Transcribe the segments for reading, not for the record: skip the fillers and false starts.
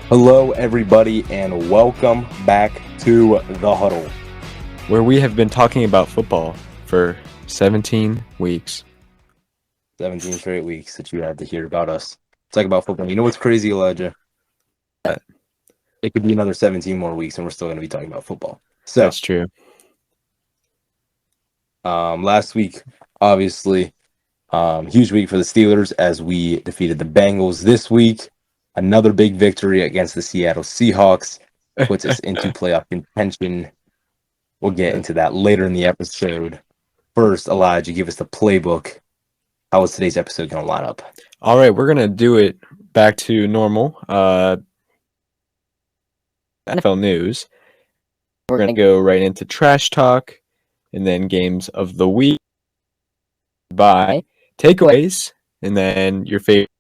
Hello, everybody, and welcome back to the Huddle, where we have been talking about football for 17 weeks. 17 straight weeks that you had to hear about us talk about football. You know what's crazy, Elijah? It could be another 17 more weeks, and we're still going to be talking about football. So that's true. Last week, obviously, huge week for the Steelers as we defeated the Bengals. This week, another big victory against the Seattle Seahawks puts us into playoff contention. We'll get into that later in the episode. First, Elijah, give us the playbook. How is today's episode going to line up? All right, we're going to do it back to normal. NFL news. We're going to go right into trash talk and then games of the week. By takeaways and then your favorite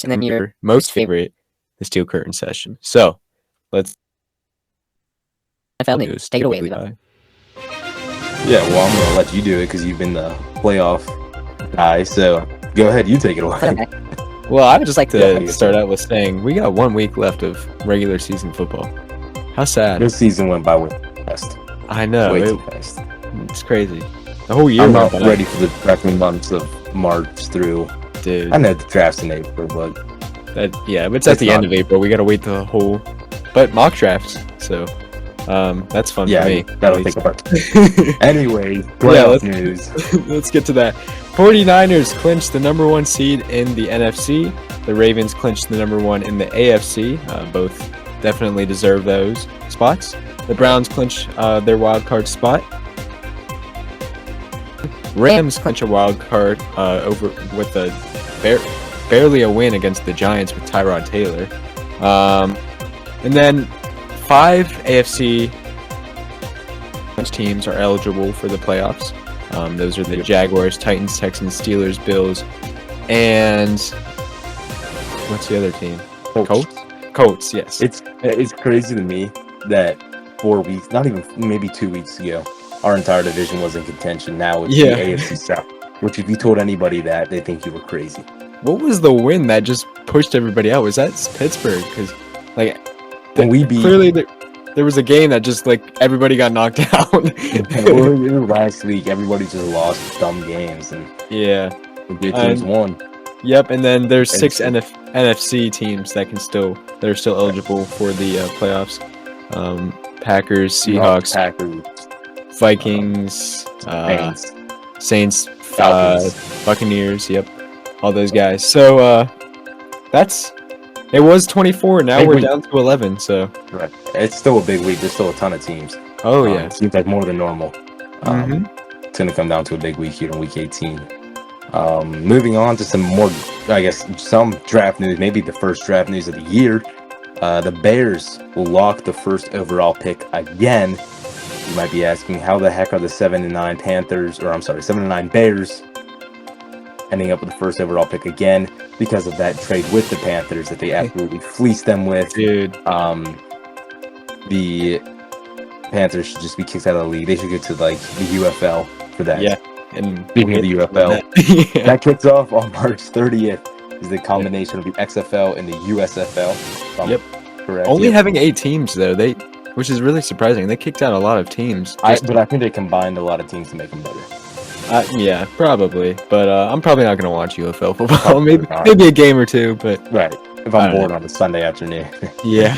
and then your most favorite, the Steel Curtain session. So let's NFL news. Take it away, Levi. Yeah, well, I'm going to let you do it because you've been the playoff guy. So go ahead, you take it away. Okay. Well, I would just like to start out with saying we got 1 week left of regular season football. How sad. This season went by way too fast. I know. Way too fast. It's crazy. The whole year. I'm not ready for the freshman months of March through. Dude. I know the draft's in April, but it's at the end of April. We got to wait the whole, but mock drafts. So that's fun for me. That'll take a part. Anyway, playoff news. Let's get to that. 49ers clinched the number 1 seed in the NFC. The Ravens clinched the number 1 in the AFC. Both definitely deserve those spots. The Browns clinch their wild card spot. Rams clinch a wild card over with barely a win against the Giants with Tyrod Taylor. And then 5 AFC teams are eligible for the playoffs. Those are the Jaguars, Titans, Texans, Steelers, Bills, and what's the other team? Colts, yes. It's crazy to me that 4 weeks, not even maybe 2 weeks ago, our entire division was in contention. Now it's the AFC South, which if you told anybody that, they think you were crazy. What was the win that just pushed everybody out? Was that Pittsburgh? Because when we beat, clearly there was a game that just everybody got knocked out. Last week, everybody just lost dumb games, and the good teams won. Yep, and then there's 6 NFC teams that are still eligible for the playoffs. Packers, Seahawks, Vikings, Saints, Buccaneers. Yep, all those guys. So it was 24. Now we're down to 11. So right, it's still a big week. There's still a ton of teams. Oh yeah, it seems like more than normal. It's going to come down to a big week here in week 18. Moving on to some more, some draft news. Maybe the first draft news of the year. The Bears will lock the first overall pick again. You might be asking, how the heck are the 7-9 Bears ending up with the first overall pick again? Because of that trade with the Panthers that they absolutely fleeced them with. Dude. The Panthers should just be kicked out of the league. They should go to the UFL for that. Yeah. And speaking of the UFL, that kicks off on March 30th. Is the combination of the XFL and the USFL. Correct. Only having 8 teams though, which is really surprising. They kicked out a lot of teams. But I think they combined a lot of teams to make them better. Yeah, probably. But I'm probably not going to watch UFL football. Maybe a game or two. But right, if I'm bored on a Sunday afternoon. Yeah.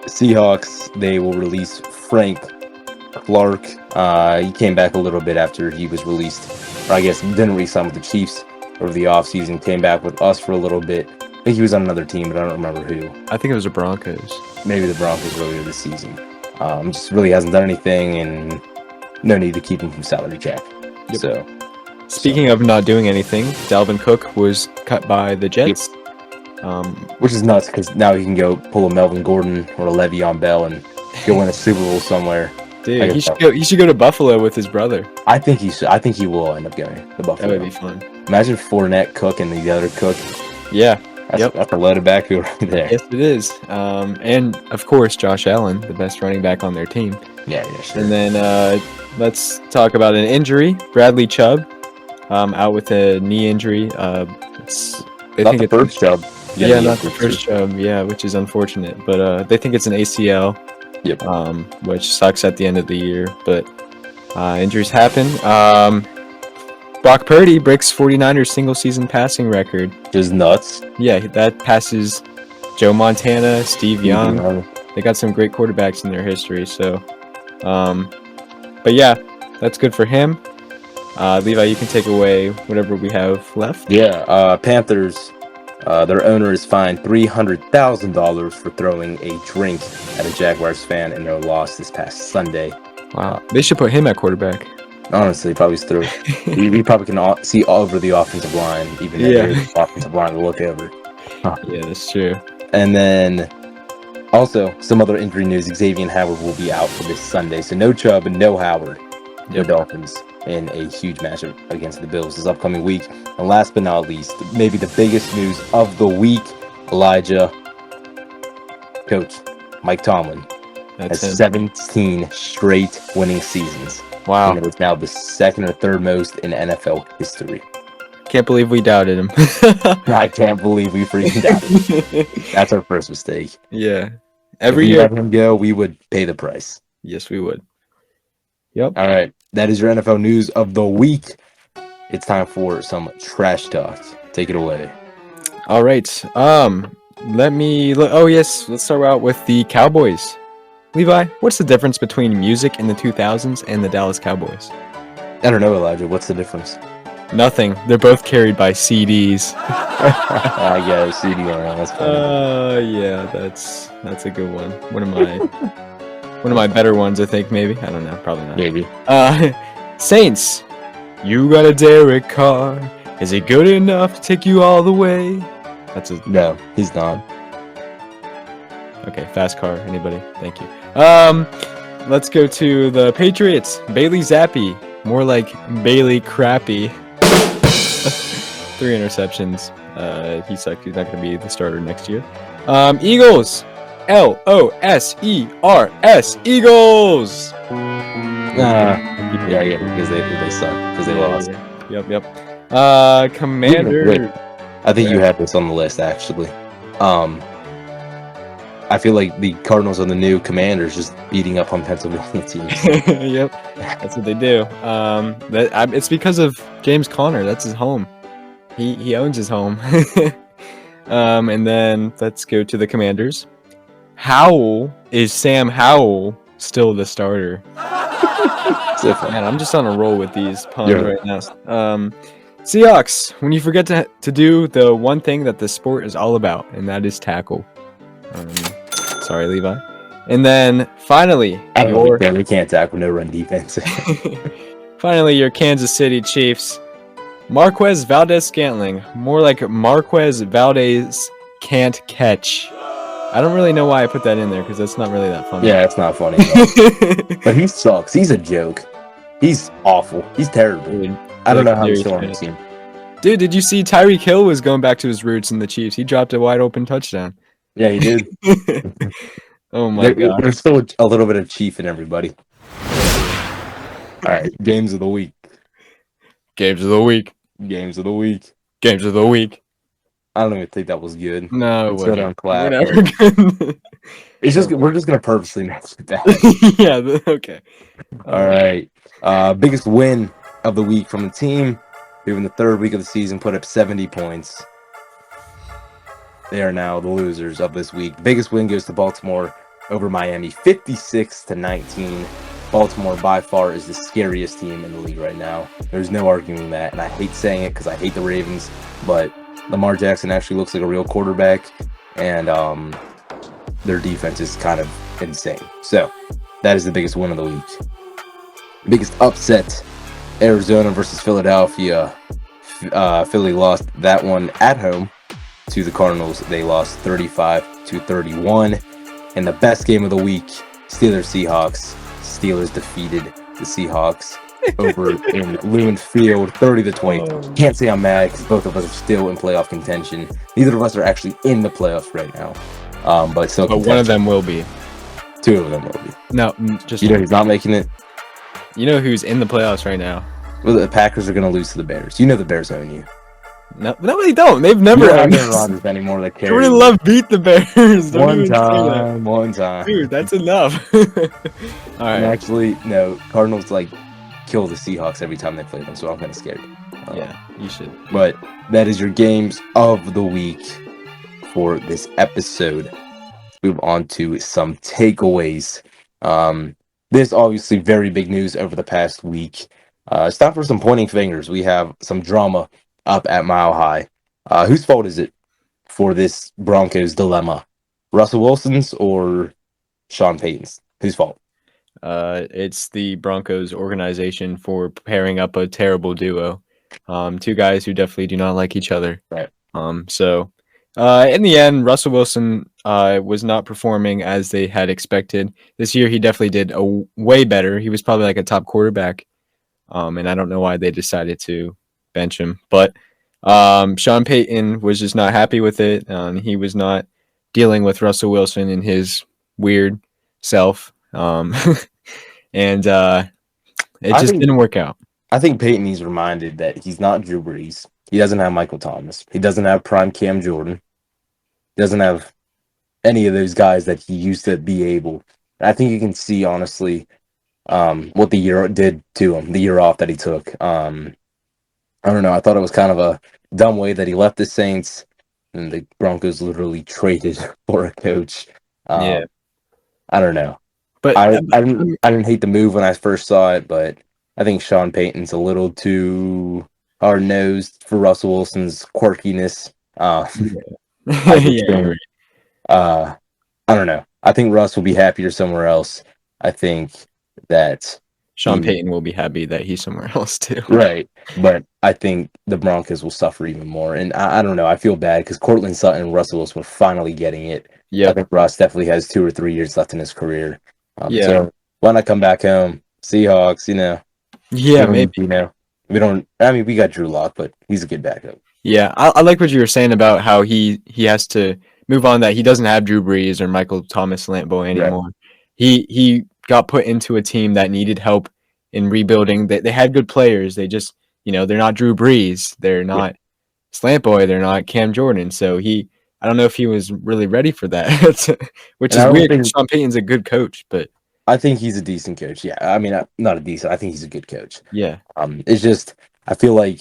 Seahawks, they will release Frank Clark. He came back a little bit after he was released, or I guess didn't re-sign with the Chiefs over the offseason. Came back with us for a little bit. I think he was on another team, but I don't remember who. I think it was the Broncos. Maybe the Broncos earlier this season. Just really hasn't done anything, and no need to keep him from salary cap. Yep. So, speaking of not doing anything, Dalvin Cook was cut by the Jets. Which is nuts because now he can go pull a Melvin Gordon or a Le'Veon Bell and go win a Super Bowl somewhere. Dude, he should go to Buffalo with his brother. I think he should. I think he will end up going to Buffalo. That would be fun. Imagine Fournette, Cook, and the other Cook. Yeah. That's a loaded backfield right there. Yes, it is. And of course, Josh Allen, the best running back on their team. Yeah, sure. And then let's talk about an injury. Bradley Chubb out with a knee injury. Not the first Chubb. Yeah, Yeah, not the first job. Yeah, which is unfortunate, but they think it's an ACL. Yep. Which sucks at the end of the year, but injuries happen. Brock Purdy breaks 49ers single season passing record. Just nuts. Yeah, that passes Joe Montana, Steve Young. They got some great quarterbacks in their history, so but yeah, that's good for him. Levi, you can take away whatever we have left. Yeah, Panthers, their owner is fined $300,000 for throwing a drink at a Jaguars fan in their loss this past Sunday. Wow, they should put him at quarterback. Honestly, probably through. We probably can see over the offensive line, even though there's the offensive line to look over. Yeah, that's true. And then also some other injury news: Xavier Howard will be out for this Sunday, so no Chubb and no Howard. The Dolphins in a huge matchup against the Bills this upcoming week. And last but not least, maybe the biggest news of the week: Elijah, coach Mike Tomlin has 17 straight winning seasons. Wow. And it is now the second or third most in NFL history. Can't believe we doubted him. I can't believe we freaking doubted him. That's our first mistake. Yeah. Every year, let him go, we would pay the price. Yes, we would. Yep. All right. That is your NFL news of the week. It's time for some trash talk. Take it away. All right. Let's start out with the Cowboys. Levi, what's the difference between music in the 2000s and the Dallas Cowboys? I don't know, Elijah. What's the difference? Nothing. They're both carried by CDs. I get a CD on. That's funny. Yeah, that's a good one. One of my better ones, I think. Maybe. I don't know. Probably not. Maybe. Saints. You got a Derek Carr. Is he good enough to take you all the way? No, he's not. Okay, fast car. Anybody? Thank you. Let's go to the Patriots. Bailey Zappi. More like Bailey Crappy. 3 interceptions. He sucks. He's not going to be the starter next year. Eagles. LOSERS. Eagles. Yeah, because they suck. Because they lost. Yep. Commander. I think you had this on the list, actually. I feel like the Cardinals are the new Commanders, just beating up on Pennsylvania teams. Yep, that's what they do. It's because of James Conner. That's his home. He owns his home. And then let's go to the Commanders. Is Sam Howell still the starter? Man, I'm just on a roll with these puns right now. Seahawks. When you forget to do the one thing that the sport is all about, and that is tackle. Sorry, Levi. And then finally, we can't tackle, no run defense. Finally, your Kansas City Chiefs. Marquez Valdez-Scantling. More like Marquez Valdez can't catch. I don't really know why I put that in there because that's not really that funny. Yeah, it's not funny. But he sucks. He's a joke. He's awful. He's terrible. Dude, I don't know how he's still on the team. Dude, did you see Tyreek Hill was going back to his roots in the Chiefs? He dropped a wide open touchdown. Yeah, he did. Oh my god. There's still a little bit of Chief in everybody. All right, games of the week. Games of the week. Games of the week. Games of the week. I don't even think that was good. No, it wasn't. On clap. It's just we're just gonna purposely mess with that. Yeah. Okay. All right. Biggest win of the week from the team, who in the third week of the season put up 70 points. They are now the losers of this week. Biggest win goes to Baltimore over Miami, 56-19. Baltimore by far is the scariest team in the league right now. There's no arguing that, and I hate saying it because I hate the Ravens, but Lamar Jackson actually looks like a real quarterback, and their defense is kind of insane. So that is the biggest win of the week. Biggest upset, Arizona versus Philadelphia. Philly lost that one at home to the Cardinals. They lost 35-31. And the best game of the week, Steelers-Seahawks. Steelers defeated the Seahawks over in Lumen Field, 30-20. Can't say I'm mad because both of us are still in playoff contention. Neither of us are actually in the playoffs right now. But still, but one of them will be. 2 of them will be. No, just you know who's not making it. You know who's in the playoffs right now. Well, the Packers are going to lose to the Bears. You know the Bears own you. No, they don't. They've You never don't have owned Aaron us. Rodgers anymore that Jordan carries you. Love beat the Bears. Don't One even say that. time, one time. Dude, that's enough. All And right. actually, no, Cardinals like kill the Seahawks every time they play them, so I'm kind of scared. Um, Yeah, you should. but that is your games of the week for this episode. Let's move on to some takeaways. Um, this obviously very big news over the past week. It's time for some pointing fingers. We have some drama up at Mile High. Whose fault is it for this Broncos dilemma? Russell Wilson's or Sean Payton's? Whose fault? It's the Broncos organization for pairing up a terrible duo. Two guys who definitely do not like each other. Right. In the end, Russell Wilson was not performing as they had expected. This year, he definitely did way better. He was probably like a top quarterback. And I don't know why they decided to bench him. But Sean Payton was just not happy with it. He was not dealing with Russell Wilson and his weird self. And it I just think didn't work out. I think Peyton needs reminded that he's not Drew Brees. He doesn't have Michael Thomas. He doesn't have prime Cam Jordan. He doesn't have any of those guys that he used to be able. And I think you can see honestly what the year did to him, the year off that he took. I don't know. I thought it was kind of a dumb way that he left the Saints, and the Broncos literally traded for a coach. Yeah, I don't know. but I didn't hate the move when I first saw it, but I think Sean Payton's a little too hard nosed for Russell Wilson's quirkiness. I just yeah, you're think I don't know. I think Russ will be happier somewhere else. I think that Sean he Payton will be happy that he's somewhere else too. right, but I think the Broncos will suffer even more. And I don't know. I feel bad because Cortland Sutton and Russell Wilson were finally getting it. I Yep. think Russ definitely has 2 or 3 years left in his career. Yeah. So why not come back home? Seahawks, Yeah, maybe. We don't. I mean, we got Drew Lock, but he's a good backup. Yeah, I like what you were saying about how he has to move on. That he doesn't have Drew Brees or Michael Thomas Lampboy Right. anymore. He got put into a team that needed help in rebuilding. They had good players. They just they're not Drew Brees. They're Yeah. not Slant Boy. They're not Cam Jordan. So I don't know if he was really ready for that, which And is I don't weird. think Sean Payton's a good coach, but I think he's a decent coach. Yeah, I mean, not a decent. I think he's a good coach. yeah, It's just I feel like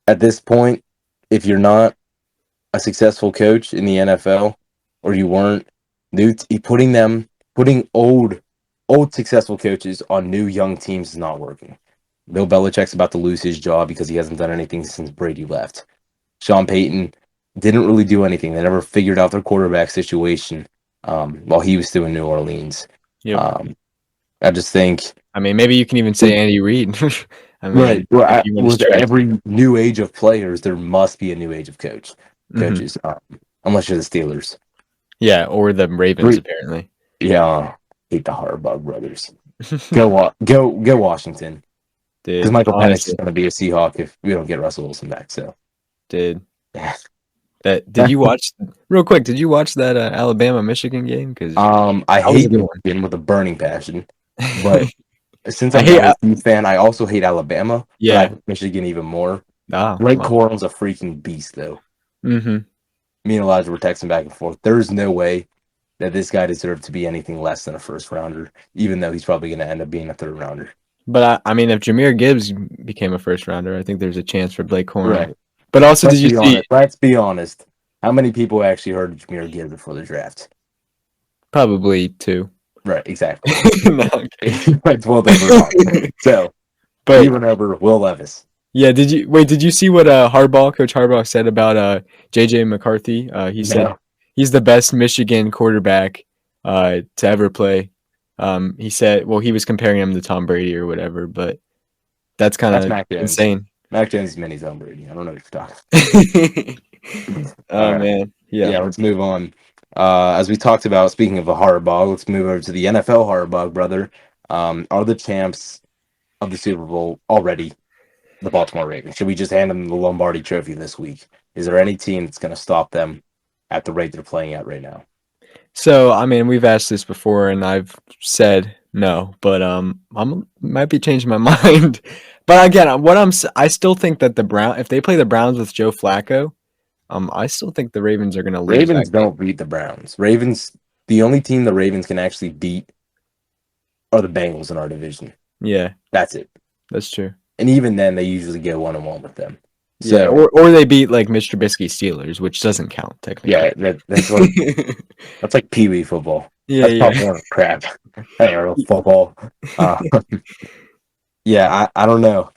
at this point, if you're not a successful coach in the NFL, or you weren't, putting old successful coaches on new young teams is not working. Bill Belichick's about to lose his job because he hasn't done anything since Brady left. Sean Payton didn't really do anything. They never figured out their quarterback situation while he was still in New Orleans. yep. I just think I mean, maybe you can even say Andy Reid. I mean, right. Well, if you want to with stretch. every new age of players, there must be a new age of coaches. Unless you're the Steelers. Yeah, or the Ravens Re- apparently. Yeah, hate the Harbaugh brothers. Go Washington. Because Did Michael Penix is honestly going to be a Seahawk if we don't get Russell Wilson back. So, did yeah. that? Did you watch real quick? Did you watch that Alabama Michigan game? Because I that was a hate good one. Michigan with a burning passion, but since I I'm hate. an LSU fan, I also hate Alabama. But I Yeah. hate Michigan even more. Ah. Blake Wow. Corum's a freaking beast, though. Mm-hmm. Me and Elijah were texting back and forth. There's no way that this guy deserved to be anything less than a first rounder, even though he's probably going to end up being a third rounder. But I mean, if Jahmyr Gibbs became a first rounder, I think there's a chance for Blake Corum. Right. But also, Let's did you be see? honest. Let's be honest. How many people actually heard of Jameer Gibbs before the draft? Probably two. Right, exactly. No, I'm kidding. Like 12 overall. So, But even over Will Levis. yeah, did you see what Coach Harbaugh said about JJ McCarthy? He said No. he's the best Michigan quarterback to ever play. He said, well, he was comparing him to Tom Brady or whatever, but that's kind That's of Mac Jones. insane. Mac Jones is mini Tom Brady. I don't know what you're talking Oh All right. man, yeah. Let's move on. As we talked about, speaking of a Harbaugh, let's move over to the NFL Harbaugh brother. Are the champs of the Super Bowl already the Baltimore Ravens? Should we just hand them the Lombardi Trophy this week? Is there any team that's going to stop them at the rate they're playing at right now? So I mean, we've asked this before, and I've said No, but might be changing my mind. But again, I still think that if they play the Browns with Joe Flacco, I still think the Ravens are going to lose that Ravens don't beat the Browns. The only team the Ravens can actually beat are the Bengals in our division. game. Yeah, That's it. that's true. And even then, they usually get 1-1 with them. Yeah, So or they beat like Mr. Trubisky Steelers, which doesn't count technically. yeah, that's like Pee Wee football. Yeah, That's yeah. Pop Warner crap. That ain't real football. Uh, yeah, I don't know,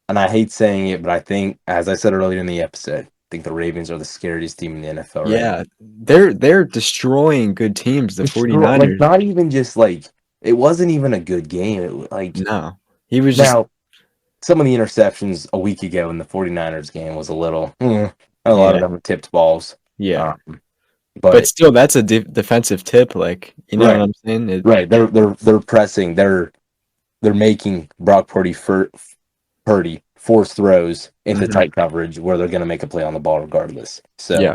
and I hate saying it, but I think, as I said earlier in the episode, I think the Ravens are the scariest team in the NFL right now. Yeah, they're destroying good teams, the Like 49ers. not even just like it wasn't even a good game. It was like No. He was just now some of the interceptions a week ago in the 49ers game was a little a lot of yeah, them were tipped balls. yeah. Um, But but still that's a defensive tip, like, you know what right, I'm saying? right. They're pressing. They're making Brock Purdy force throws into Mhm. tight coverage where they're going to make a play on the ball regardless. So Yeah.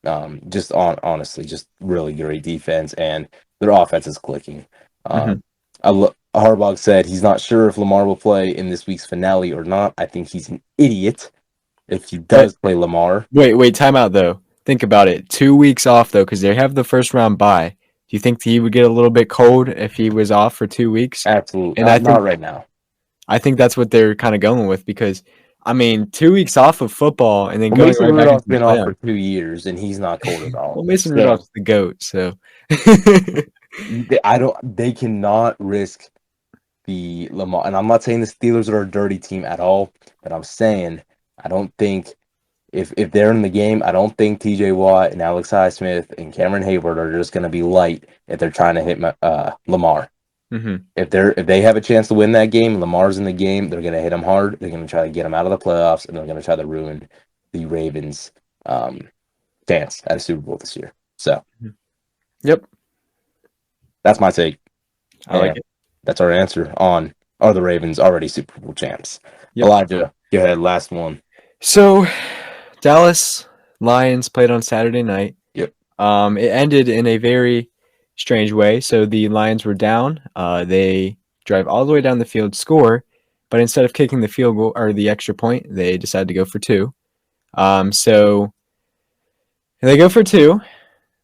honestly, just really great defense, and their offense is clicking. Mhm. Harbaugh said he's not sure if Lamar will play in this week's finale or not. I think he's an idiot if he But does play Lamar. wait, time out though. Think about it. 2 weeks off though, because they have the first round bye. Do you think he would get a little bit cold if he was off for 2 weeks? Absolutely, And not right now. I think that's what they're kind of going with because, I mean, 2 weeks off of football and then Well, going Mason right back into Rudolph's the been off playoffs. for 2 years, and he's not cold at all. Well, Mason So Rudolph's the GOAT, so. I don't. They cannot risk the Lamar. And I'm not saying the Steelers are a dirty team at all, but I'm saying I don't think if they're in the game, I don't think T.J. Watt and Alex Highsmith and Cameron Hayward are just going to be light if they're trying to hit Lamar. Hmm. If they have a chance to win that game, Lamar's in the game, they're going to hit him hard. They're going to try to get him out of the playoffs, and they're going to try to ruin the Ravens' chance at a Super Bowl this year. So Yep, that's my take. I like And it. that's our answer on are the Ravens already Super Bowl champs? Yep. Elijah, go ahead, last one. So, Dallas Lions played on Saturday night. Yep. It ended in a very strange way. So the Lions were down. They drive all the way down the field, score, but instead of kicking the field goal or the extra point, they decided to go for two. So they go for two.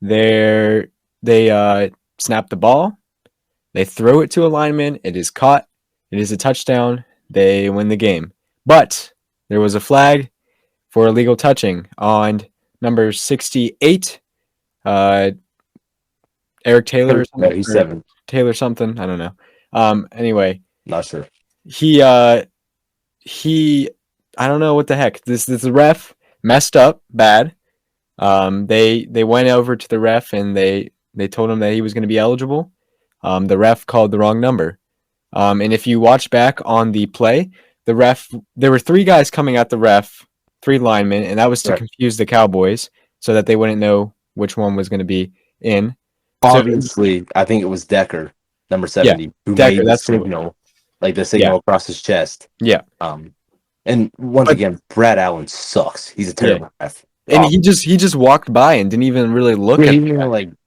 They snap the ball. They throw it to a lineman. It is caught. It is a touchdown. They win the game. But there was a flag for illegal touching on number 68, Eric Taylor or No, something, he's or 7. Taylor something. I don't know. Anyway, Not sure. he I don't know what the heck. This ref messed up bad. They went over to the ref and they told him that he was going to be eligible. The ref called the wrong number. And if you watch back on the play, there were three guys coming at the ref, three linemen, and that was to Right. confuse the Cowboys so that they wouldn't know which one was going to be in. So, Obviously, I think it was Decker, number 70, who Decker, made the that's who it was. signal, like the signal across his chest. Yeah. And once But- again, Brad Allen sucks. He's a terrible ref. And he just walked by and didn't even really look Yeah, at he's even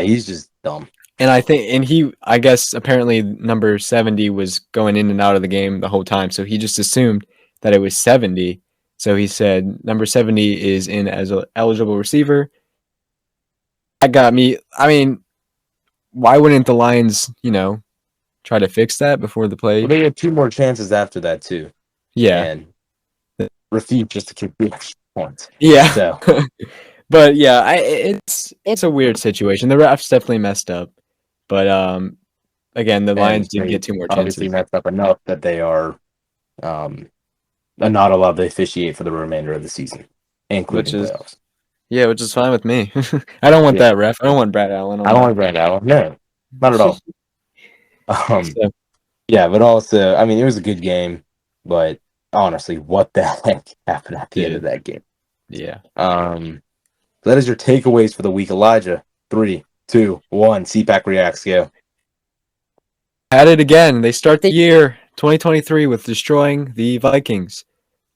he's just dumb. And I guess apparently number 70 was going in and out of the game the whole time. So he just assumed that it was 70. So he said number 70 is in as an eligible receiver. That got me. I mean, why wouldn't the Lions, try to fix that before the play? Well, they had 2 more chances after that too, Yeah. and refused just to kick the extra points. Yeah. So But yeah, it's a weird situation. The refs definitely messed up. But again, the Lions did get 2 more obviously chances. messed up enough that they are not allowed to officiate for the remainder of the season, including playoffs. Yeah, which is fine with me. I don't want that ref. I don't want Brad Allen on I don't want Brad Allen. No, not at all. So, Yeah, but also, I mean, it was a good game, but honestly, what the heck happened at the end of that game? yeah. That is your takeaways for the week, Elijah. 3, 2, 1. CPAC reacts. Go. Had it again. They start the year 2023 with destroying the Vikings.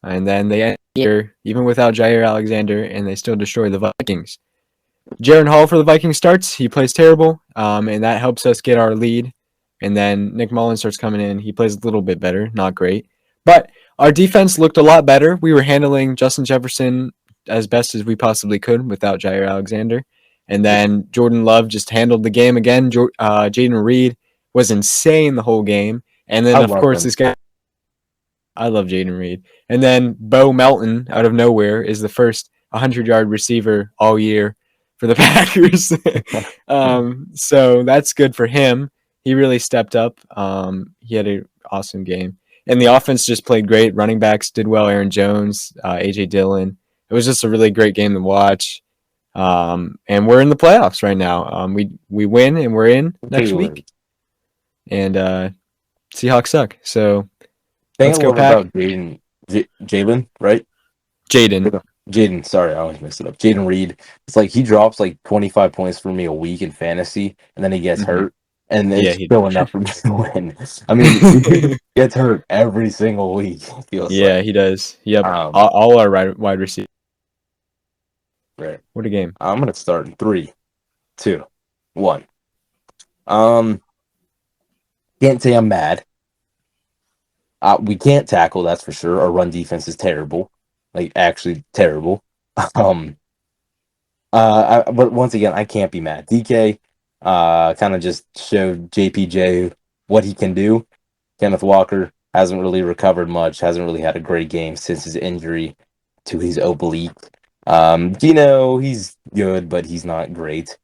And then they end the year even without Jair Alexander, and they still destroy the Vikings. Jaron Hall for the Vikings starts. He plays terrible, and that helps us get our lead And then Nick Mullins starts coming in. He plays a little bit better, not great. But our defense looked a lot better. We were handling Justin Jefferson as best as we possibly could without Jair Alexander. And then Jordan Love just handled the game again. Jaden Reed was insane the whole game. And I then, of love course, them. this guy, I love Jaden Reed. And then Bo Melton, out of nowhere, is the first 100-yard receiver all year for the Packers. So that's good for him. He really stepped up. He had an awesome game. And the offense just played great. Running backs did well. Aaron Jones, A.J. Dillon. It was just a really great game to watch. And we're in the playoffs right now. We win and we're in next Taylor. week. And Seahawks suck. So Saying let's a go, little Pack. about Jalen, right? Jaden. Jaden, sorry, I always mix it up. Jaden Reed. It's like he drops like 25 points for me a week in fantasy, and then he gets Mhm. hurt, and Yeah, it's he still enough for me to win. I mean, he gets hurt every single week. It feels Yeah, like. he does. Yep. Um, All our wide receivers. right. What a game. I'm gonna start in 3, 2, 1. Um, can't say I'm mad. We can't tackle, that's for sure. Our run defense is terrible, like actually terrible. Um, but once again, I can't be mad. DK kind of just showed JPJ what he can do. Kenneth Walker hasn't really recovered much, hasn't really had a great game since his injury to his oblique. Gino, he's good, but he's not great.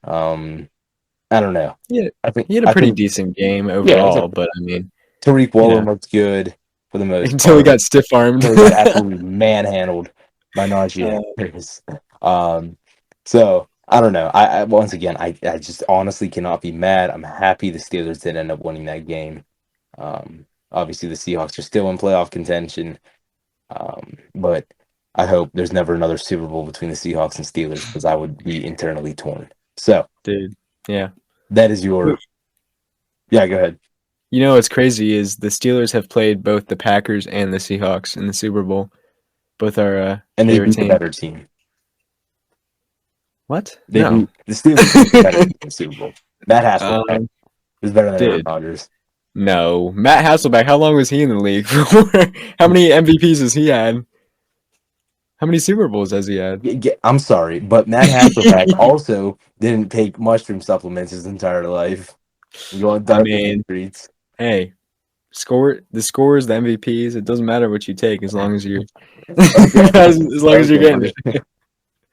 I don't know. Yeah, I think he had a I pretty think decent game yeah, it's overall, but I mean, Tariq you Woolen know, looks good for the most until he part. got stiff armed. So we got absolutely manhandled by Najee Harris. So I don't know. I once again, I just honestly cannot be mad. I'm happy the Steelers did end up winning that game. Obviously, the Seahawks are still in playoff contention, but I hope there's never another Super Bowl between the Seahawks and Steelers because I would be internally torn. So Dude, yeah. that is your yeah. Go ahead. You know what's crazy is the Steelers have played both the Packers and the Seahawks in the Super Bowl. Both our And they favorite beat the team. better team. What? They No. beat the Steelers beat the better team in the Super Bowl. Matt Hasselbeck Um, was better than Aaron dude, Rodgers. no. Matt Hasselbeck, how long was he in the league for? How many MVPs has he had? How many Super Bowls has he had? I'm sorry, but Matt Hasselbeck also didn't take mushroom supplements his entire life. Going I dark in the mean, streets. hey, the scores, the MVPs, it doesn't matter what you take as long as you're Okay. as long as you're getting Okay.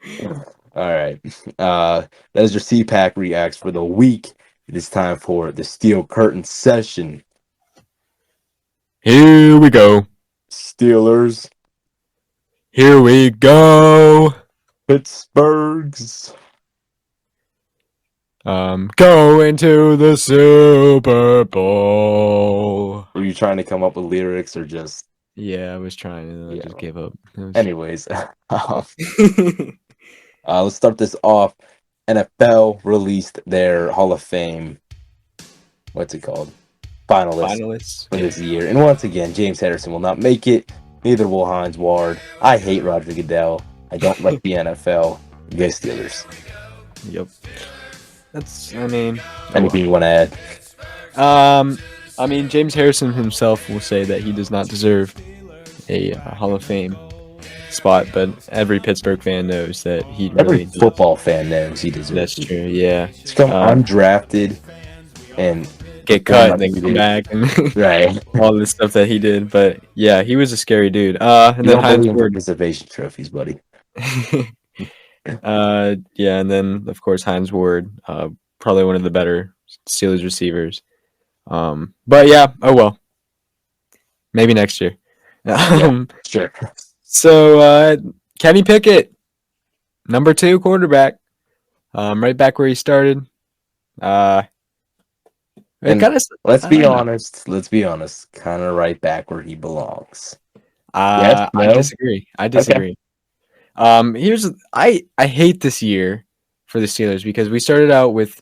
it. All right. That is your CPAC reacts for the week. It is time for the Steel Curtain session. Here we go. Steelers, Here we go. Pittsburgh's. Going to the Super Bowl. Were you trying to come up with lyrics or just Yeah, I was trying and I yeah? just gave up. Anyways, let's start this off. NFL released their Hall of Fame. What's it called? Finalists Finalists. for this year. And once again, James Harrison will not make it. Neither will Hines Ward. I hate Roger Goodell. I don't like the NFL. Go Steelers. Yep. I mean. Anything you want to add? I mean, James Harrison himself will say that he does not deserve a Hall of Fame spot, but every Pittsburgh fan knows that he Every really does. football fan knows he deserves That's it. true. Yeah. He's come undrafted and Get cut, then come back, and right. all this stuff that he did. But yeah, he was a scary dude. And You then don't Hines believe in Ward. participation trophies, buddy. Yeah, and then of course Hines Ward, probably one of the better Steelers receivers. But yeah, oh well, maybe next year. Sure. So Kenny Pickett, number 2 quarterback, right back where he started. And kind of. let's be honest. Let's be honest. Kind of right back where he belongs. Yes, I no? disagree. I disagree. I hate this year for the Steelers because we started out with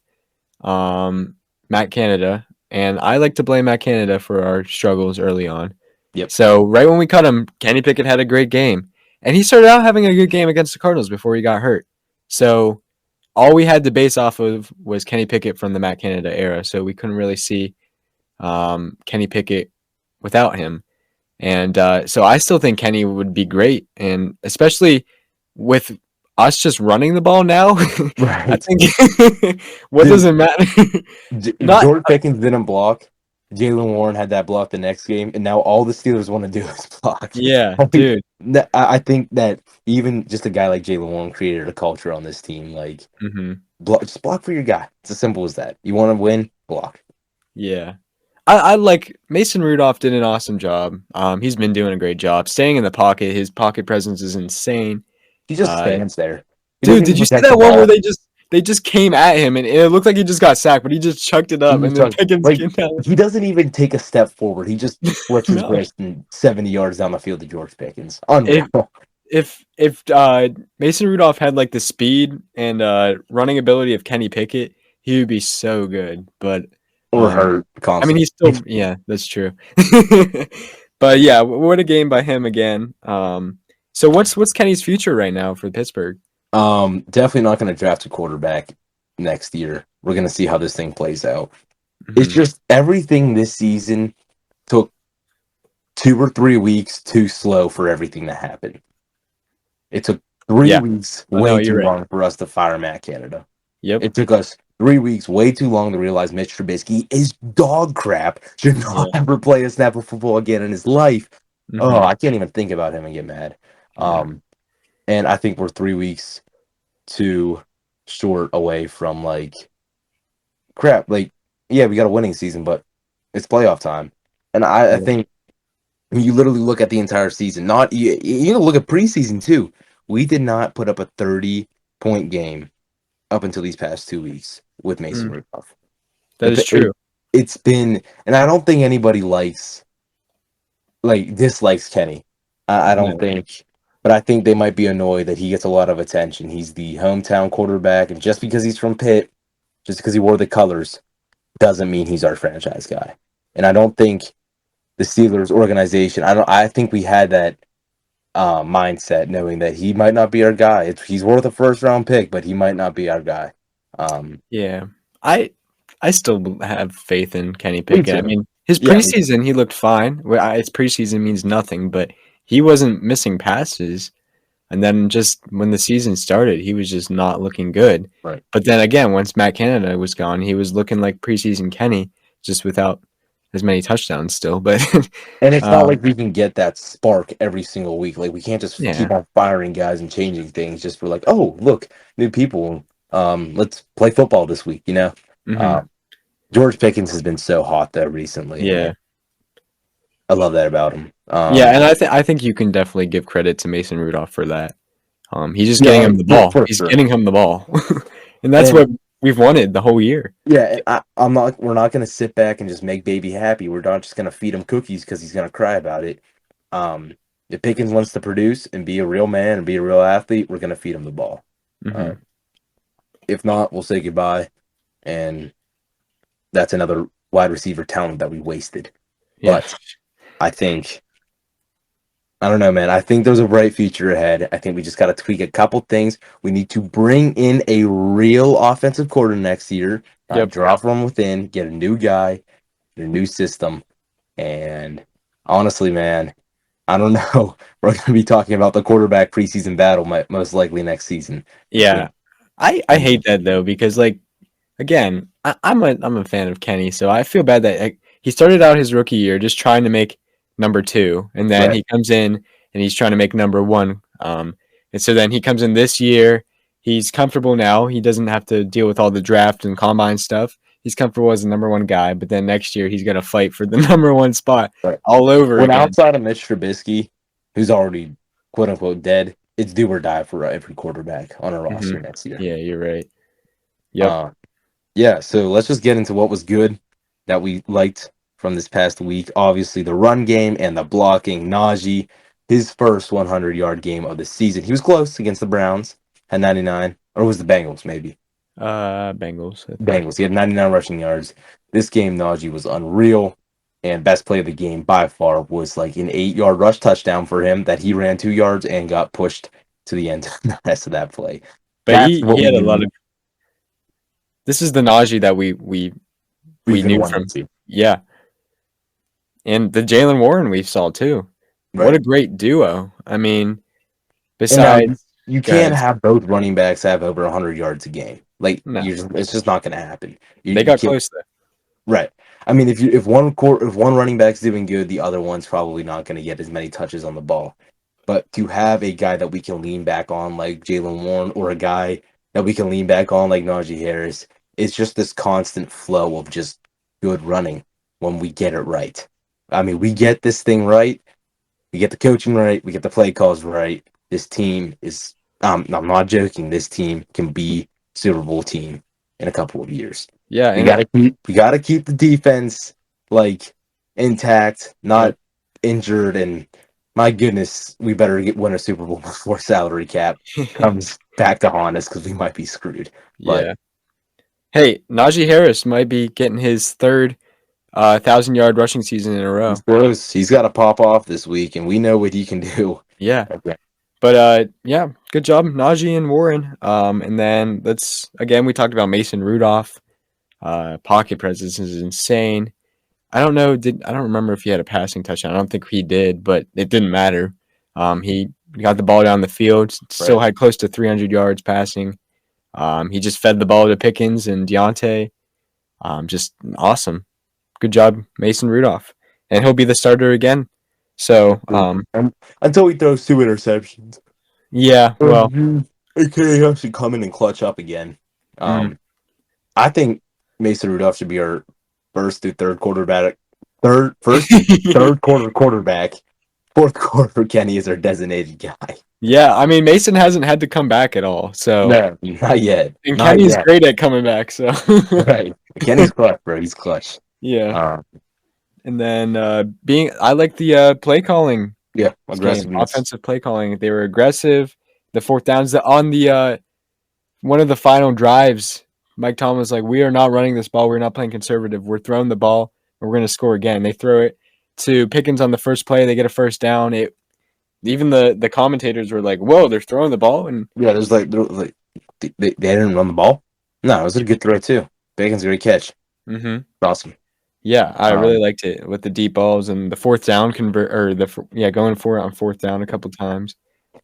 Matt Canada, and I like to blame Matt Canada for our struggles early on. Yep. So right when we cut him, Kenny Pickett had a great game, and he started out having a good game against the Cardinals before he got hurt. So all we had to base off of was Kenny Pickett from the Matt Canada era. So we couldn't really see Kenny Pickett without him. And so I still think Kenny would be great, and especially with us just running the ball now, I Right. think what does Dude, it matter? If Not George Pickens didn't block, Jalen Warren had that block the next game, and now all the Steelers want to do is block. yeah, I think dude. I think that even just a guy like Jalen Warren created a culture on this team. Like, Hmm. just block for your guy. It's as simple as that. You want to win, block. Yeah. I like Mason Rudolph did an awesome job. He's been doing a great job staying in the pocket. His pocket presence is insane. He just Uh, stands there. He doesn't Dude, even did you see protect the that one where ball. they just came at him and it looked like he just got sacked, but he just chucked it He up just and then does, Pickens like came down. he doesn't even take a step forward. He just flips his No. wrist and 70 yards down the field to George Pickens. If Unreal. if Mason Rudolph had like the speed and running ability of Kenny Pickett, he would be so good. But Or um, hurt I mean, constantly. he's still yeah, that's true. But yeah, what a game by him again. So what's Kenny's future right now for Pittsburgh? Definitely not going to draft a quarterback next year. We're going to see how this thing plays out. It's Hmm. just everything this season took 2 or 3 weeks too slow for everything to happen. It took three Yeah, weeks no, way you're too right. long for us to fire Matt Canada. Yep. It took us 3 weeks way too long to realize Mitch Trubisky is dog crap. Should not Yeah. ever play a snap of football again in his life. Oh, Hmm. I can't even think about him and get mad. Yeah. Um, and I think we're 3 weeks too short away from like crap. Like, yeah, we got a winning season, but it's playoff time. And I Yeah. think when you literally look at the entire season, not you look at preseason too. We did not put up a 30-point game up until these past 2 weeks with Mason Mm, Rudolph. that is It true. it's been, and I don't think anybody dislikes Kenny. I don't No. think, but I think they might be annoyed that he gets a lot of attention. He's the hometown quarterback, and just because he's from Pitt, just because he wore the colors, doesn't mean he's our franchise guy. And I don't think the Steelers organization. I think we had that mindset, knowing that he might not be our guy. He's worth a first round pick, but he might not be our guy. Yeah. I I still have faith in Kenny Me Pickett. I too. mean, his Yeah, preseason he looked fine. His preseason means nothing, but he wasn't missing passes. And then just when the season started, he was just not looking good. right. But then again, once Matt Canada was gone, he was looking like preseason Kenny, just without as many touchdowns still. But And it's not um, like we can get that spark every single week. Like we can't just keep yeah. on firing guys and changing things just for like, oh, look, new people. Let's play football this week. Hmm. Uh, George Pickens has been so hot though recently, and Yeah. I love that about him. Yeah, and I think you can definitely give credit to Mason Rudolph for that. He's just getting Yeah, him the for, ball. for He's sure. getting him the ball, and that's And what we've wanted the whole year. yeah, I'm not. We're not going to sit back and just make baby happy. We're not just going to feed him cookies because he's going to cry about it. Um, if Pickens wants to produce and be a real man and be a real athlete, we're going to feed him the ball. Uh, Hmm. if not, we'll say goodbye, and that's another wide receiver talent that we wasted. Yeah, But I think I don't know, man. I think there's a bright future ahead. I think we just got to tweak a couple things. We need to bring in a real offensive coordinator next year, not yep, draw from within, get a new guy, get a new system. And honestly, man, I don't know. We're going to be talking about the quarterback preseason battle most likely next season. yeah. Between, I hate that though because like again, I'm a fan of Kenny, so I feel bad that like, he started out his rookie year just trying to make number two, and then right. he comes in and he's trying to make number one. And so then he comes in this year. He's comfortable now. He doesn't have to deal with all the draft and combine stuff. He's comfortable as the number one guy, but then next year he's gonna fight for the number one spot Right. all over When again. outside of Mitch Trubisky, who's already quote unquote dead, it's do or die for every quarterback on our Hmm. roster next year. Yeah, you're right. Yep. Uh, yeah, so let's just get into what was good that we liked from this past week. Obviously, the run game and the blocking. Najee, his first 100-yard game of the season. He was close against the Browns, had 99, or it was the Bengals maybe. Bengals, I think. Bengals. He had 99 rushing yards. This game, Najee was unreal. And best play of the game by far was like an 8-yard rush touchdown for him that he ran 2 yards and got pushed to the end the rest of that play. But That's he what we had a lot need. of. This is the Najee that we We've been knew wanting from. to see. Yeah. And the Jalen Warren we saw too. What a right? great duo. I mean, And now besides, you go can't ahead. have both running backs have over 100 yards a game. Like No, it's just not going to happen. they You got can't. close though. Right. I mean, if one running back's doing good, the other one's probably not going to get as many touches on the ball. But to have a guy that we can lean back on like Jalen Warren or a guy that we can lean back on like Najee Harris, it's just this constant flow of just good running when we get it right. I mean, we get this thing right, we get the coaching right, we get the play calls right. This team is, I'm not joking, this team can be Super Bowl team in a couple of years. Yeah, We and gotta keep the defense like intact, yep. not injured, and my goodness, we better win a Super Bowl before salary cap comes back to haunt us because we might be screwed. But Yeah. Hey, Najee Harris might be getting his third 1,000-yard rushing season in a he's row. close. He's got to pop off this week, and we know what he can do. Yeah. Okay. But yeah, good job, Najee and Warren. And then we talked about Mason Rudolph. Pocket presence is insane. I don't remember if he had a passing touchdown. I don't think he did, but it didn't matter. He got the ball down the field, still Right. had close to 300 yards passing. He just fed the ball to Pickens and Deontay. Just awesome. Good job, Mason Rudolph. And he'll be the starter again. So, Until he throws two interceptions. yeah, well, Okay, he has to come in and clutch up again. mm. I think Mason Rudolph should be our first through third quarterback. First through third quarterback. Fourth quarter, Kenny is our designated guy. Yeah, I mean, Mason hasn't had to come back at all. So, No, not yet. and Not Kenny's yet. great at coming back. So, Right. Kenny's clutch, bro. He's clutch. yeah. Um, And then I like the play calling yeah, this game, aggressiveness. offensive play calling. They were aggressive. The fourth downs on the one of the final drives. Mike Tomlin was like, "We are not running this ball. We're not playing conservative. We're throwing the ball, and we're going to score again." They throw it to Pickens on the first play. They get a first down. Even the commentators were like, "Whoa, they're throwing the ball!" And Yeah, they didn't run the ball. No, it was a good throw too. Bacon's a great catch. mm-hmm. Awesome. Yeah, I really Um, liked it with the deep balls and the fourth down convert or going for it on fourth down a couple times.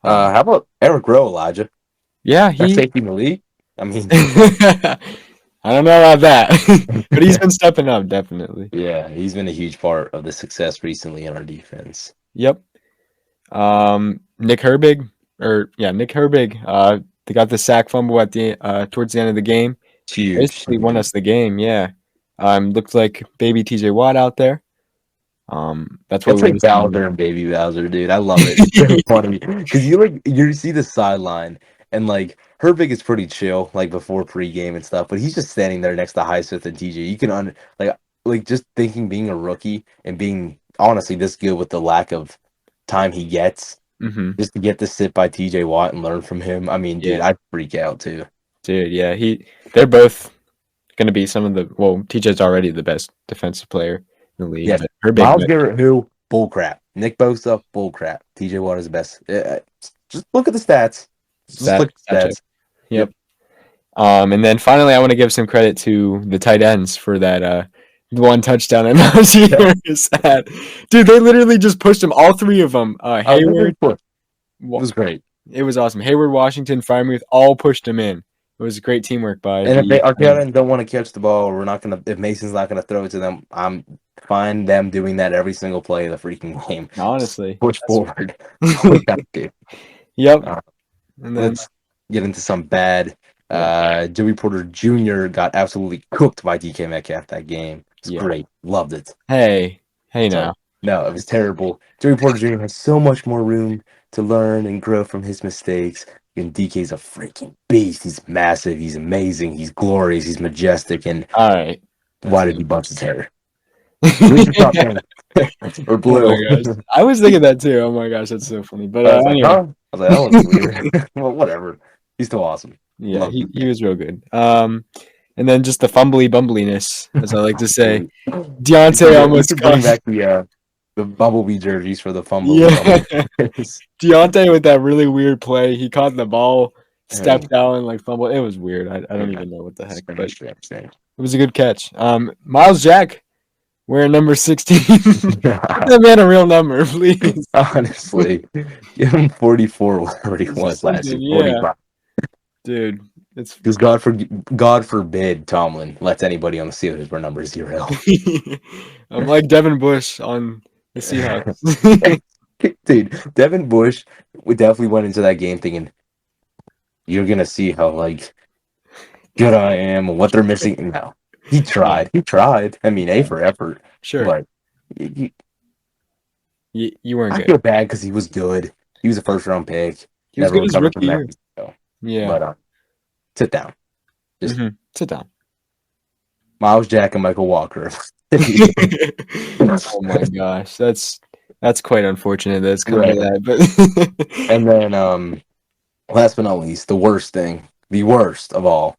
how about Eric Rowe, Elijah? Yeah, Best he. safety in the league. I mean, I don't know about that, but he's been stepping up definitely. yeah, he's been a huge part of the success recently in our defense. Yep. Nick Herbig, Nick Herbig. They got the sack fumble at the towards the end of the game. Huge. Basically won us the game. Yeah. Looked like baby TJ Watt out there. That's what It's we like really saw. Bowser and Baby Bowser, dude. I love it. It's so funny because you see the sideline and like Herbig is pretty chill like before pregame and stuff, but he's just standing there next to Highsmith and TJ. You can like just thinking being a rookie and being honestly this good with the lack of time he gets Mm-hmm. just to get to sit by TJ Watt and learn from him. I mean, dude, Yeah, I'd freak out too. dude. Yeah, they're both going to be some of the. Well, TJ's already the best defensive player in the league, Yes, but Herbig. Miles Garrett, who bull crap. Nick Bosa, bull crap. TJ Watt is the best. Just look at the stats. Just look at the Stat check. stats. Yep. And then finally, I want to give some credit to the tight ends for that one touchdown that Najee Harris had. Dude, they literally just pushed him. All three of them. Hayward. It was great. It was awesome. Hayward, Washington, Freiermuth all pushed him in. It was great teamwork by And if the. they Arquette don't want to catch the ball, or we're not gonna, if Mason's not gonna throw it to them, I'm fine them doing that every single play of the freaking game. Honestly. Push forward. That's what we gotta do. Yep. Uh, And then let's get into some bad. yeah. Joey Porter Jr. got absolutely cooked by DK Metcalf that game. It's great. Loved it. Hey So, now. no, it was terrible. Joey Porter Jr. has so much more room to learn and grow from his mistakes. And DK's a freaking beast. He's massive. He's amazing. He's glorious. He's majestic. And All right. why did he bust his hair? Bleach is not pink or Oh blue. my gosh. I was thinking that too. Oh my gosh, that's so funny. But I was like, anyway. huh? I was like, that looks weird. Well, whatever. He's still awesome. Yeah, Love he was real good. And then just the fumbly bumbliness, as I like to say. him. Deontay We almost should bring got back the Bumblebee jerseys for the fumble. yeah. Deontay with that really weird play. He caught the ball, stepped out and like fumbled. It was weird. I don't even know what the heck, but it was a good catch. Miles Jack We're at number 16. Give that man a real number, please. Honestly, give him 44, whatever he was last year. Something, yeah. 45. Dude, it's Because God forbid Tomlin lets anybody on the Steelers wear number 0. I'm like Devin Bush on the Seahawks. Dude, Devin Bush we definitely went into that game thinking you're gonna see how like good I am and what they're missing. No, he Yeah, tried. He tried. I mean, A yeah, for effort, sure. but You weren't I good. feel bad because he was good. He was a first round pick. He was Never good his recovered rookie from that. year. So, Yeah. but sit down. Just Sit down. Miles Jack and Michael Walker. Oh my gosh, that's quite unfortunate that it's come to Right. that. But And then last but not least, the worst thing, the worst of all.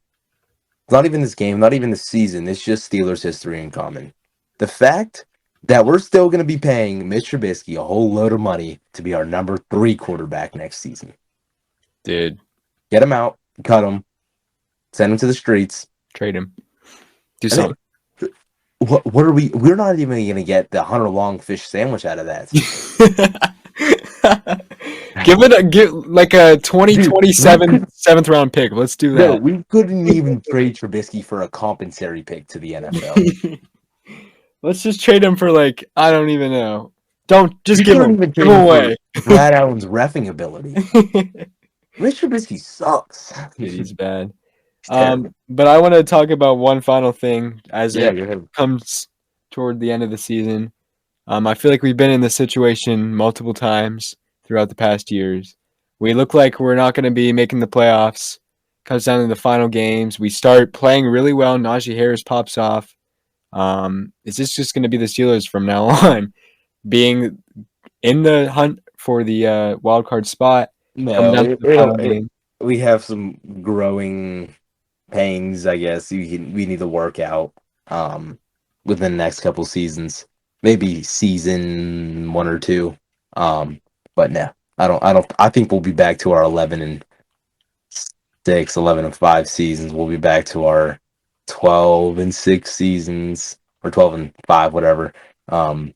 It's not even this game, not even this season. It's just Steelers history in common. The fact that we're still going to be paying Mitch Trubisky a whole load of money to be our number 3 quarterback next season. dude, Get him out, cut him, send him to the streets. trade him. Do And something. then, what are we? We're not even going to get the Hunter Long fish sandwich out of that. Give like a 2027 7th round pick. Let's do No, that. we couldn't even trade Trubisky for a compensatory pick to the NFL. Let's just trade him for like I don't even know. Don't just We give couldn't him. even Give trade him him away. for Brad Allen's reffing ability. Mitch Trubisky sucks. Dude, he's bad. He's terrible. But I want to talk about one final thing as Yeah, it go ahead. comes toward the end of the season. I feel like we've been in this situation multiple times throughout the past years. We look like we're not going to be making the playoffs. Comes down to the final games. We start playing really well. Najee Harris pops off. Is this just going to be the Steelers from now on, being in the hunt for the wild card spot? Coming No, down to the final game. we have some growing pains, I guess. We need to work out within the next couple seasons, maybe season 1 or 2. But no, I think we'll be back to our 11-6, 11-5 seasons. We'll be back to our 12-6 seasons or 12-5, whatever. I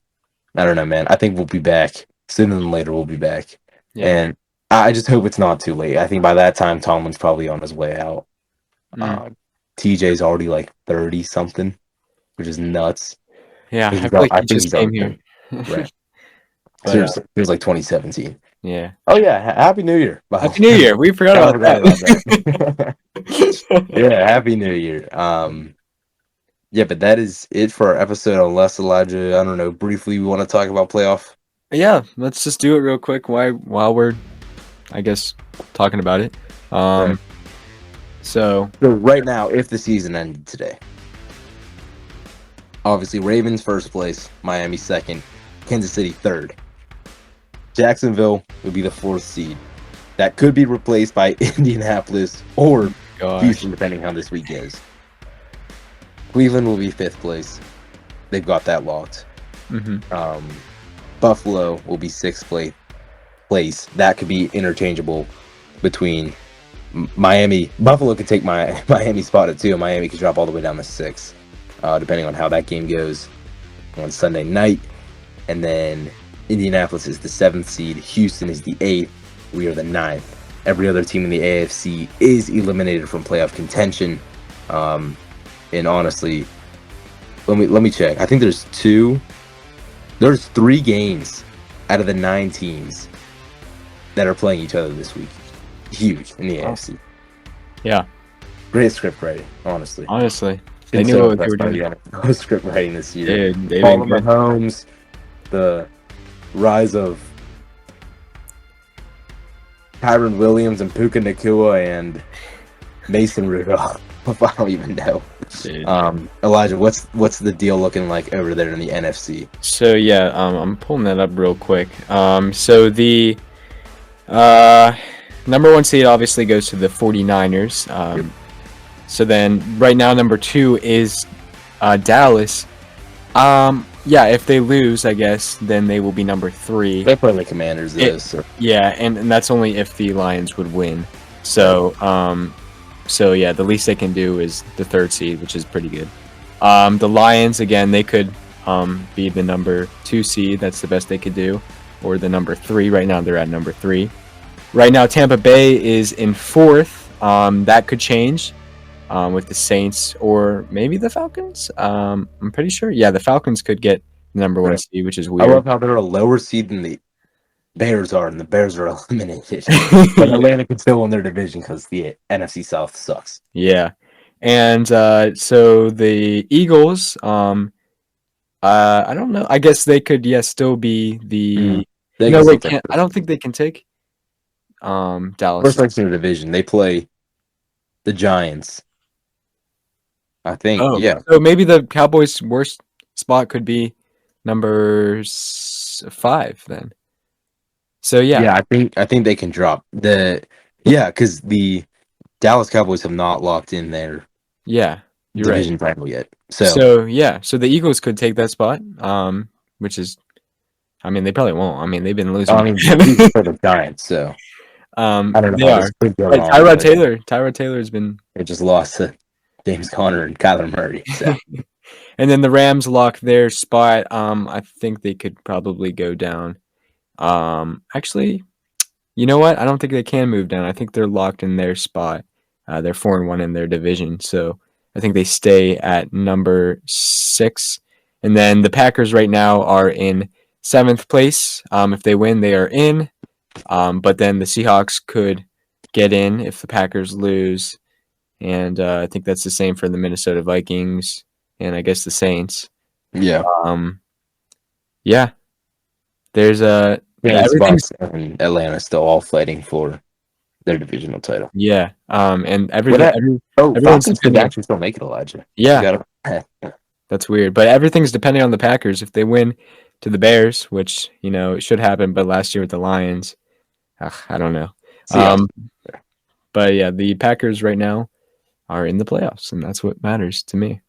don't know, man. I think we'll be back sooner than later. We'll be back, Yeah. and I just hope it's not too late. I think by that time Tomlin's probably on his way out. TJ's already like 30 something, which is nuts. Yeah, I He's feel like I he think just he's came on here. right. But, Seriously, it was like 2017. yeah. Oh yeah, Happy New Year! Wow. Happy New Year. We forgot I about forgot that. about that. Yeah, Happy New Year. Yeah, but that is it for our episode. Unless Elijah, I don't know, briefly we want to talk about playoff. Yeah, let's just do it real quick while we're, I guess, talking about it. Right. So right now, if the season ended today, obviously Ravens first place, Miami second, Kansas City third. Jacksonville would be the 4th seed. That could be replaced by Indianapolis or Houston, depending how this week goes. Cleveland will be 5th place. They've got that locked. Buffalo will be 6th place. That could be interchangeable between Miami. Buffalo could take Miami spot at 2. Miami could drop all the way down to 6, depending on how that game goes on Sunday night. And then Indianapolis is the 7th seed. Houston is the 8th. We are the 9th. Every other team in the AFC is eliminated from playoff contention. And honestly, let me check. I think there's 3 games out of the 9 teams that are playing each other this week. Huge in the AFC. Yeah. Great script writing, honestly. They knew what they were doing. Script writing this year. Dude, they've Paul been good. Mahomes, the rise of Tyron Williams and Puka Nacua and Mason Rudolph. I don't even know. Dude. Elijah, what's the deal looking like over there in the NFC? So yeah, I'm pulling that up real quick. So the number 1 seed obviously goes to the 49ers. So then right now number 2 is Dallas. Yeah, if they lose, I guess, then they will be number 3. They're playing the Commanders Yeah, and that's only if the Lions would win. So yeah, the least they can do is the 3rd seed, which is pretty good. The Lions, again, they could be the number 2 seed. That's the best they could do, or the number 3. Right now, they're at number 3. Right now, Tampa Bay is in 4th. That could change with the Saints or maybe the Falcons. I'm pretty sure. Yeah, the Falcons could get the number 1 Right. seed, which is I weird. love how they're a lower seed than the Bears are, and the Bears are eliminated. But Yeah. Atlanta can still win their division because the NFC South sucks. Yeah. And so the Eagles, I don't know. I guess they could, still be the. They No, can wait, take that I don't think they can take Dallas. first place in the division. They play the Giants. I think, Oh, yeah. so maybe the Cowboys' worst spot could be number 5 then. So Yeah, I think they can drop because the Dallas Cowboys have not locked in their yeah, you're right. division title yet. So So the Eagles could take that spot, which is, I mean, they probably won't. I mean, they've been losing. I mean, these are for the Giants. So I don't They know. are. This could go But wrong. Tyrod Taylor has been. They just lost to James Conner and Kyler Murray. So And then the Rams lock their spot. I think they could probably go down. Actually, you know what? I don't think they can move down. I think they're locked in their spot. They're 4-1 in their division, so I think they stay at number 6. And then the Packers right now are in 7th place. If they win, they are in. But then the Seahawks could get in if the Packers lose. And I think that's the same for the Minnesota Vikings and I guess the Saints. yeah, Yeah. There's everything's Bucks and Atlanta still all fighting for their divisional title. and everything's Falcons could depending. actually still make it, Elijah. Yeah, You that's weird. But everything's depending on the Packers. If they win to the Bears, which it should happen, but last year with the Lions, I don't know. gotta But yeah, the Packers right now are in the playoffs, and that's what matters to me.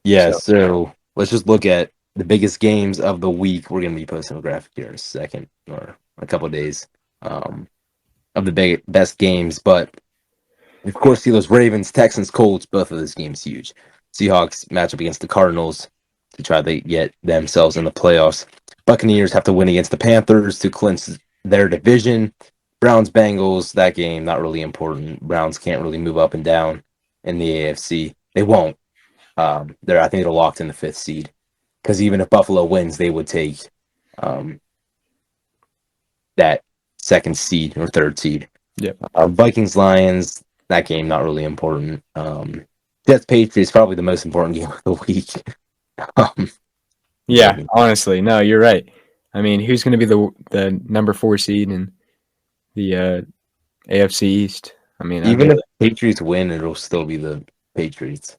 Yeah, So- so let's just look at the biggest games of the week. We're going to be posting a graphic here in a second or a couple of days of the best games. But, of course, Steelers, Ravens, Texans, Colts, both of those games huge. Seahawks match up against the Cardinals to try to get themselves in the playoffs. Buccaneers have to win against the Panthers to clinch their division. Browns, Bengals, that game, not really important. Browns can't really move up and down in the AFC. They won't. I think they're locked in the 5th seed because even if Buffalo wins, they would take that 2nd seed or 3rd seed. Yep. Vikings, Lions, that game not really important. Jets, Patriots, probably the most important game of the week. Yeah, honestly, no, you're right. I mean, who's going to be the number 4 seed in the AFC East? I mean, even if the Patriots win, it'll still be the Patriots.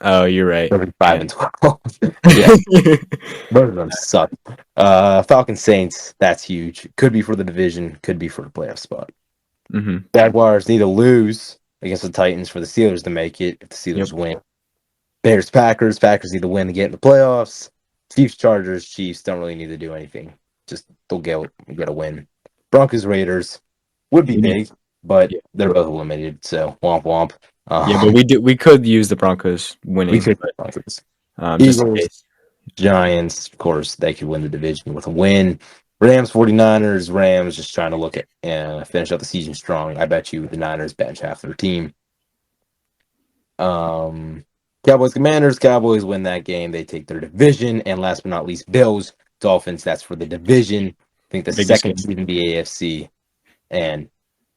Oh, you're right. 5 and 12. Yeah, both of them suck. Falcons, Saints, that's huge. Could be for the division, could be for the playoff spot. Mm-hmm. Jaguars need to lose against the Titans for the Steelers to make it. If the Steelers win, Bears, Packers need to win to get in the playoffs. Chiefs, Chargers, Chiefs don't really need to do anything. Just they'll get a win. Broncos, Raiders would be big, but they're both eliminated. So womp womp. Yeah, but we could use the Broncos winning. We could. But, Broncos. just in Eagles, case. Giants, of course, they could win the division with a win. Rams, 49ers, Rams just trying to look at finish out the season strong. I bet you the Niners bench half their team. Cowboys, Commanders, Cowboys win that game. They take their division. And last but not least, Bills, Dolphins, that's for the division. I think the Biggest second seed in the AFC and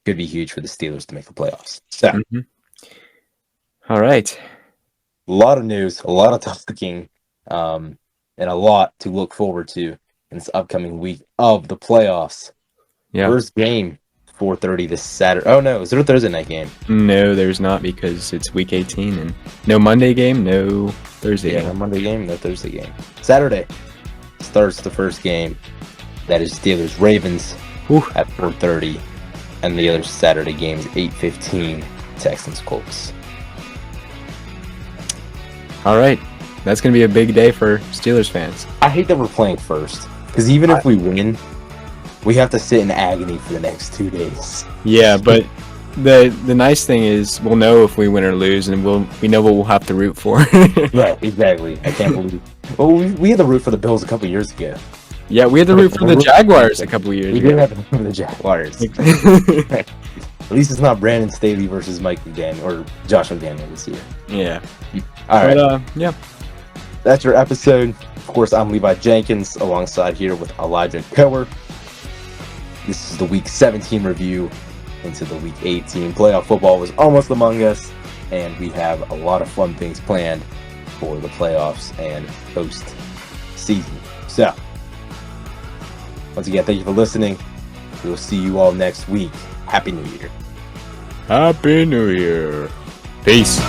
could be huge for the Steelers to make the playoffs. So, All right. a lot of news, a lot of talking, and a lot to look forward to in this upcoming week of the playoffs. Yeah. First game, 4:30 this Saturday. Oh no, is there a Thursday night game? No, there's not because it's week 18 and no Monday game, no Thursday Yeah, game. no Monday game, no Thursday game. Saturday starts the first game. That is Steelers Ravens at 4:30, and the other Saturday game is 8:15. Texans Colts. All right. That's going to be a big day for Steelers fans. I hate that we're playing first because even if we win, we have to sit in agony for the next 2 days. Yeah, but the nice thing is we'll know if we win or lose, and we know what we'll have to root for. Right, exactly. I can't believe Well, we had to root for the Bills a couple years ago. Yeah, we had to root for the Jaguars a couple years We ago. did have to root for the Jaguars. At least it's not Brandon Staley versus Mike McDaniel or Josh McDaniel this year. Yeah. All right. But, yeah. That's your episode. Of course, I'm Levi Jenkins alongside here with Elijah Cower. This is the Week 17 review into the Week 18. Playoff football was almost among us, and we have a lot of fun things planned for the playoffs and post-season. So, once again, thank you for listening. We will see you all next week. Happy New Year. Happy New Year. Peace.